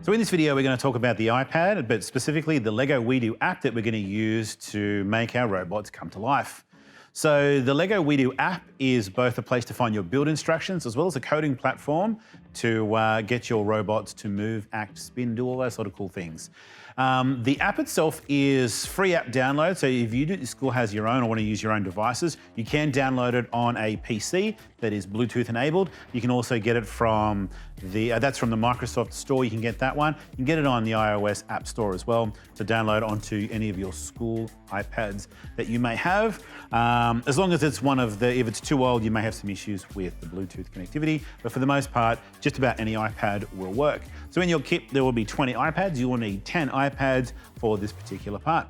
So in this video, we're going to talk about the iPad, but specifically the Lego WeDo app that we're going to use to make our robots come to life. So the Lego WeDo app is both a place to find your build instructions as well as a coding platform to get your robots to move, act, spin, do all those sort of cool things. The app itself is free app download, so if your school has your own or want to use your own devices, you can download it on a PC that is Bluetooth enabled. You can also get it from that's from the Microsoft Store, you can get that one. You can get it on the iOS App Store as well to download onto any of your school iPads that you may have. As long as it's if it's too old, you may have some issues with the Bluetooth connectivity, but for the most part, just about any iPad will work. So in your kit, there will be 20 iPads. You will need 10 iPads for this particular part.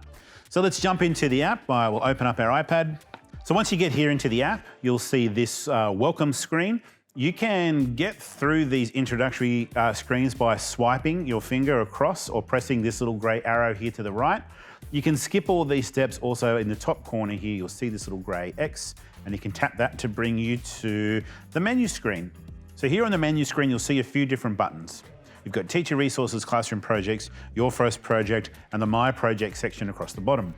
So let's jump into the app. I will open up our iPad. So once you get here into the app, you'll see this welcome screen. You can get through these introductory screens by swiping your finger across or pressing this little gray arrow here to the right. You can skip all these steps. Also in the top corner here, you'll see this little gray X, and you can tap that to bring you to the menu screen. So here on the menu screen, you'll see a few different buttons. You've got Teacher Resources, Classroom Projects, Your First Project, and the My Project section across the bottom.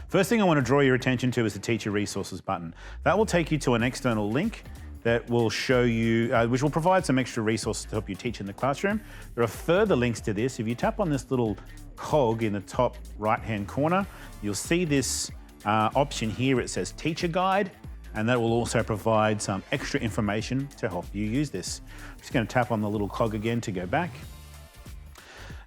First thing I want to draw your attention to is the Teacher Resources button. That will take you to an external link that will show you, which will provide some extra resources to help you teach in the classroom. There are further links to this. If you tap on this little cog in the top right-hand corner, you'll see this option here. It says Teacher Guide, and that will also provide some extra information to help you use this. I'm just going to tap on the little cog again to go back.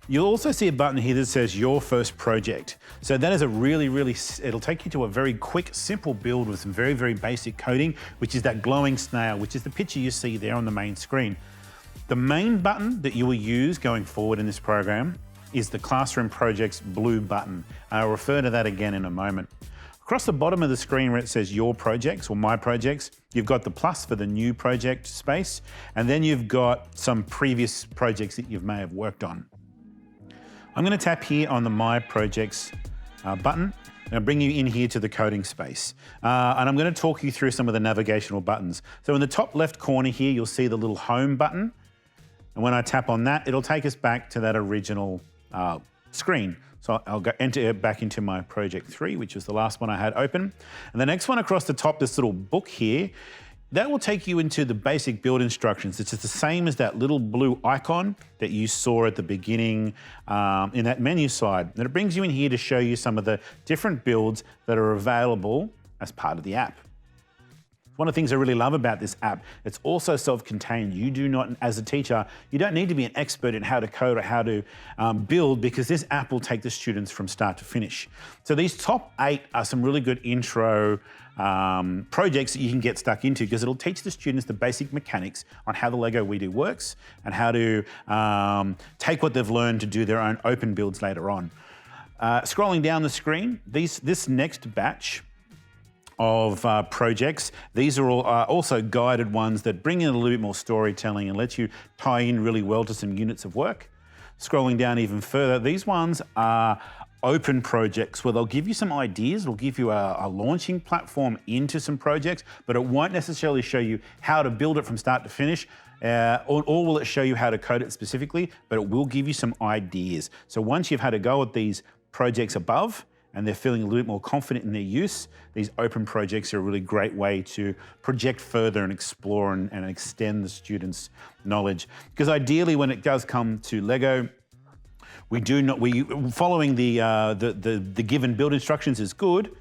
You'll also see a button here that says Your First Project. So that is it'll take you to a very quick, simple build with some very, very basic coding, which is that glowing snail, which is the picture you see there on the main screen. The main button that you will use going forward in this program is the Classroom Projects blue button. I'll refer to that again in a moment. Across the bottom of the screen where it says Your Projects or My Projects, you've got the plus for the new project space, and then you've got some previous projects that you may have worked on. I'm going to tap here on the My Projects button, and I'll bring you in here to the coding space. And I'm going to talk you through some of the navigational buttons. So in the top left corner here, you'll see the little Home button. And when I tap on that, it'll take us back to that original screen. So I'll enter back into my project 3, which was the last one I had open. And the next one across the top, this little book here, that will take you into the basic build instructions. It's just the same as that little blue icon that you saw at the beginning in that menu side. And it brings you in here to show you some of the different builds that are available as part of the app. One of the things I really love about this app, it's also self-contained. You do not, as a teacher, you don't need to be an expert in how to code or how to build, because this app will take the students from start to finish. So these top 8 are some really good intro projects that you can get stuck into, because it'll teach the students the basic mechanics on how the Lego WeDo works and how to take what they've learned to do their own open builds later on. Scrolling down the screen, this next batch of projects. These are all also guided ones that bring in a little bit more storytelling and let you tie in really well to some units of work. Scrolling down even further, these ones are open projects where they'll give you some ideas, it'll give you a launching platform into some projects, but it won't necessarily show you how to build it from start to finish, or will it show you how to code it specifically, but it will give you some ideas. So once you've had a go at these projects above, and they're feeling a little bit more confident in their use, these open projects are a really great way to project further and explore and extend the students' knowledge. Because ideally, when it does come to Lego, following the given build instructions is good,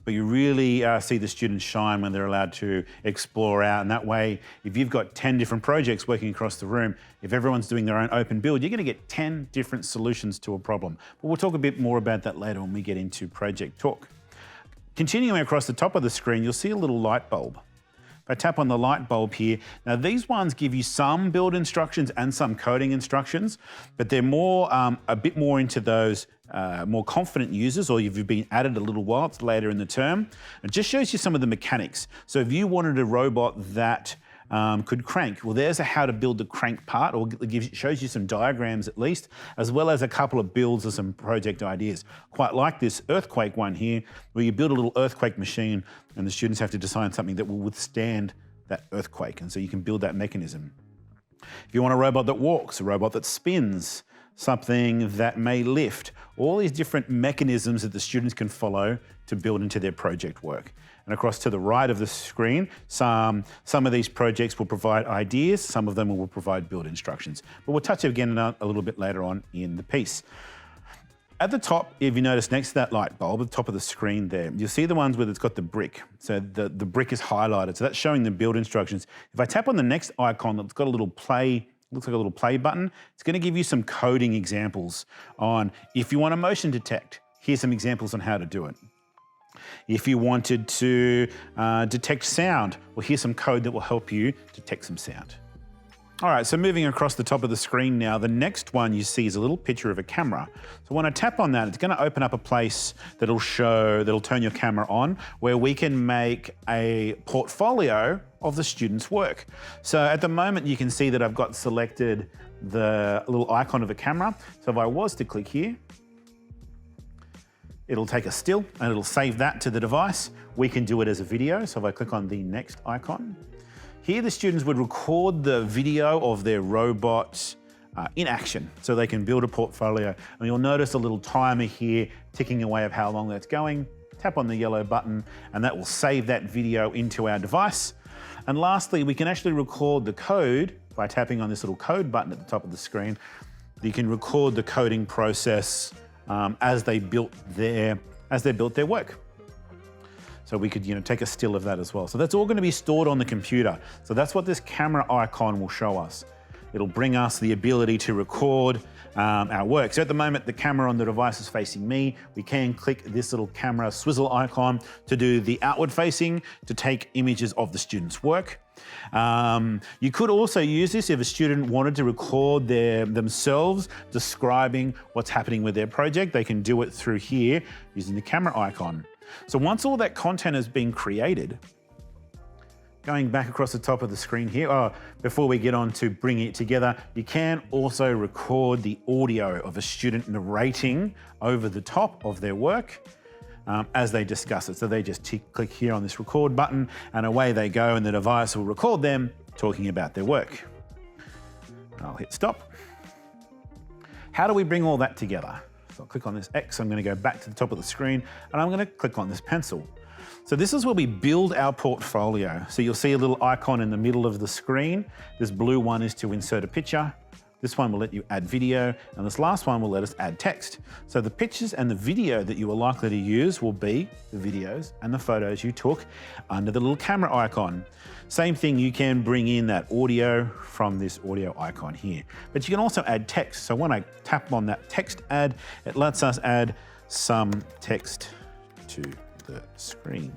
but you really see the students shine when they're allowed to explore out. And that way, if you've got 10 different projects working across the room, if everyone's doing their own open build, you're going to get 10 different solutions to a problem. But we'll talk a bit more about that later when we get into project talk. Continuing across the top of the screen, you'll see a little light bulb. If I tap on the light bulb here, now these ones give you some build instructions and some coding instructions, but they're more a bit more into those more confident users, or if you've been at it a little while, it's later in the term. It just shows you some of the mechanics. So if you wanted a robot that could crank, well, there's a how to build the crank part, or it shows you some diagrams at least, as well as a couple of builds of some project ideas. Quite like this earthquake one here, where you build a little earthquake machine and the students have to design something that will withstand that earthquake, and so you can build that mechanism. If you want a robot that walks, a robot that spins, something that may lift, all these different mechanisms that the students can follow to build into their project work. And across to the right of the screen, some of these projects will provide ideas, some of them will provide build instructions. But we'll touch again a little bit later on in the piece. At the top, if you notice next to that light bulb at the top of the screen there, you'll see the ones where it's got the brick. So the brick is highlighted, so that's showing the build instructions. If I tap on the next icon that's got a little play, looks like a little play button, it's going to give you some coding examples on if you want to motion detect, here's some examples on how to do it. If you wanted to detect sound, well, here's some code that will help you detect some sound. All right, so moving across the top of the screen now, the next one you see is a little picture of a camera. So when I tap on that, it's going to open up a place that'll turn your camera on, where we can make a portfolio of the student's work. So at the moment, you can see that I've got selected the little icon of a camera. So if I was to click here, it'll take a still and it'll save that to the device. We can do it as a video. So if I click on the next icon, here the students would record the video of their robot in action so they can build a portfolio. And you'll notice a little timer here ticking away of how long that's going. Tap on the yellow button and that will save that video into our device. And lastly, we can actually record the code by tapping on this little code button at the top of the screen. You can record the coding process as they built their work. So we could take a still of that as well. So that's all going to be stored on the computer. So that's what this camera icon will show us. It'll bring us the ability to record our work. So at the moment, the camera on the device is facing me. We can click this little camera swizzle icon to do the outward facing, to take images of the student's work. You could also use this if a student wanted to record themselves describing what's happening with their project. They can do it through here using the camera icon. So once all that content has been created, going back across the top of the screen here, before we get on to bringing it together, you can also record the audio of a student narrating over the top of their work as they discuss it. So they just click here on this record button and away they go, and the device will record them talking about their work. I'll hit stop. How do we bring all that together? So I'll click on this X, I'm going to go back to the top of the screen and I'm going to click on this pencil. So this is where we build our portfolio. So you'll see a little icon in the middle of the screen. This blue one is to insert a picture. This one will let you add video, and this last one will let us add text. So the pictures and the video that you are likely to use will be the videos and the photos you took under the little camera icon. Same thing, you can bring in that audio from this audio icon here. But you can also add text. So when I tap on that text add, it lets us add some text to the screen.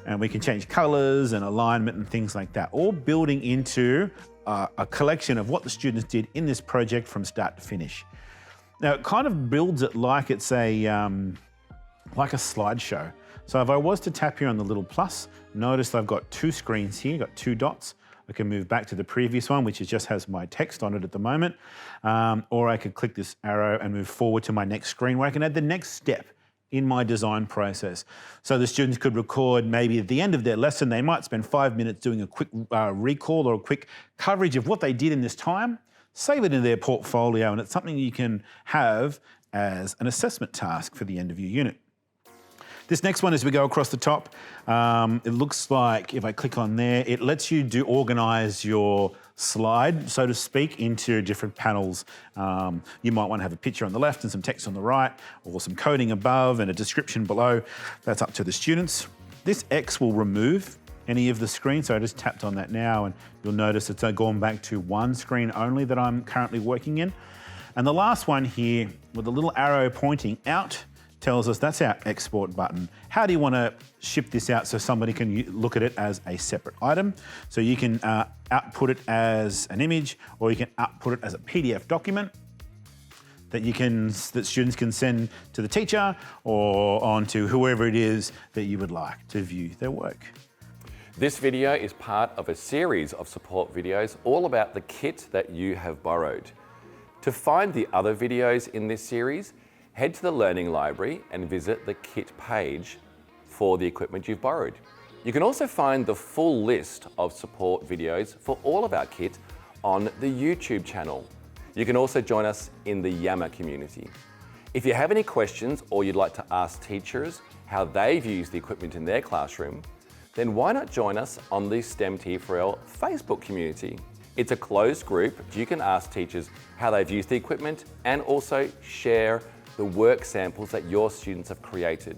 And we can change colors and alignment and things like that, all building into a collection of what the students did in this project from start to finish. Now, it kind of builds it like it's like a slideshow. So if I was to tap here on the little plus, notice I've got two screens here, got two dots. I can move back to the previous one, which just has my text on it at the moment. Or I could click this arrow and move forward to my next screen where I can add the next step in my design process. So the students could record maybe at the end of their lesson, they might spend 5 minutes doing a quick recall or a quick coverage of what they did in this time, save it in their portfolio, and it's something you can have as an assessment task for the end of your unit. This next one, as we go across the top, it looks like if I click on there, it lets you organize your slide, so to speak, into different panels. You might want to have a picture on the left and some text on the right, or some coding above and a description below. That's up to the students. This X will remove any of the screen, so I just tapped on that now and you'll notice it's gone back to one screen only that I'm currently working in. And the last one here with the little arrow pointing out tells us that's our export button. How do you want to ship this out so somebody can look at it as a separate item? So you can output it as an image, or you can output it as a PDF document that students can send to the teacher or on to whoever it is that you would like to view their work. This video is part of a series of support videos all about the kit that you have borrowed. To find the other videos in this series, head to the Learning Library and visit the kit page for the equipment you've borrowed. You can also find the full list of support videos for all of our kit on the YouTube channel. You can also join us in the Yammer community. If you have any questions or you'd like to ask teachers how they've used the equipment in their classroom, then why not join us on the STEM T4L Facebook community? It's a closed group. You can ask teachers how they've used the equipment and also share the work samples that your students have created.